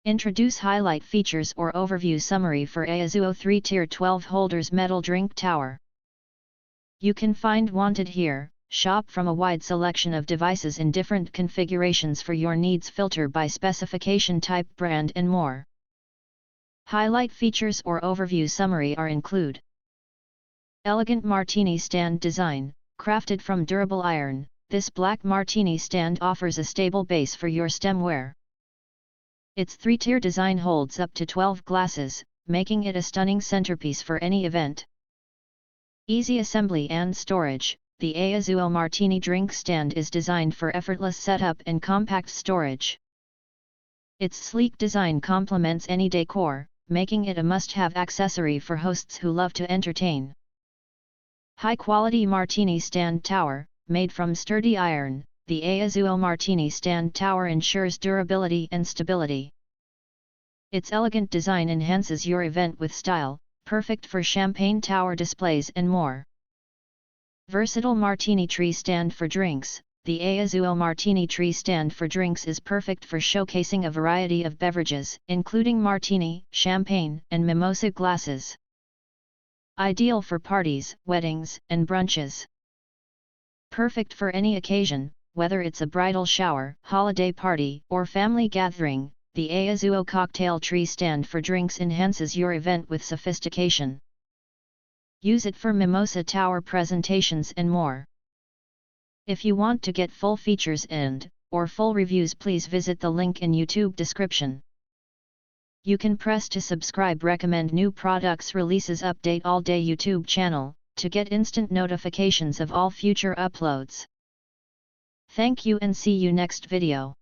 Introduce highlight features or overview summary for AOZUO 3-tier 12 holders metal drink tower. You can find wanted here. Shop from a wide selection of devices in different configurations for your needs, filter by specification type, brand and more. Highlight features or overview summary are include: elegant Martini stand design, crafted from durable iron. This black Martini stand offers a stable base for your stemware. Its 3-tier design holds up to 12 glasses, making it a stunning centerpiece for any event. Easy assembly and storage. The AOZUO Martini drink stand is designed for effortless setup and compact storage. Its sleek design complements any decor, making it a must-have accessory for hosts who love to entertain. High-quality Martini Stand Tower, made from sturdy iron, the AOZUO Martini Stand Tower ensures durability and stability. Its elegant design enhances your event with style, perfect for champagne tower displays and more. Versatile Martini Tree Stand for Drinks. The AOZUO Martini Tree Stand for Drinks is perfect for showcasing a variety of beverages, including martini, champagne, and mimosa glasses. Ideal for parties, weddings, and brunches. Perfect for any occasion, whether it's a bridal shower, holiday party, or family gathering. The AOZUO Cocktail Tree Stand for Drinks enhances your event with sophistication. Use it for mimosa tower presentations and more. If you want to get full features or full reviews, please visit the link in YouTube description. You can press to subscribe, recommend new products releases, update all day YouTube channel, to get instant notifications of all future uploads. Thank you and see you next video.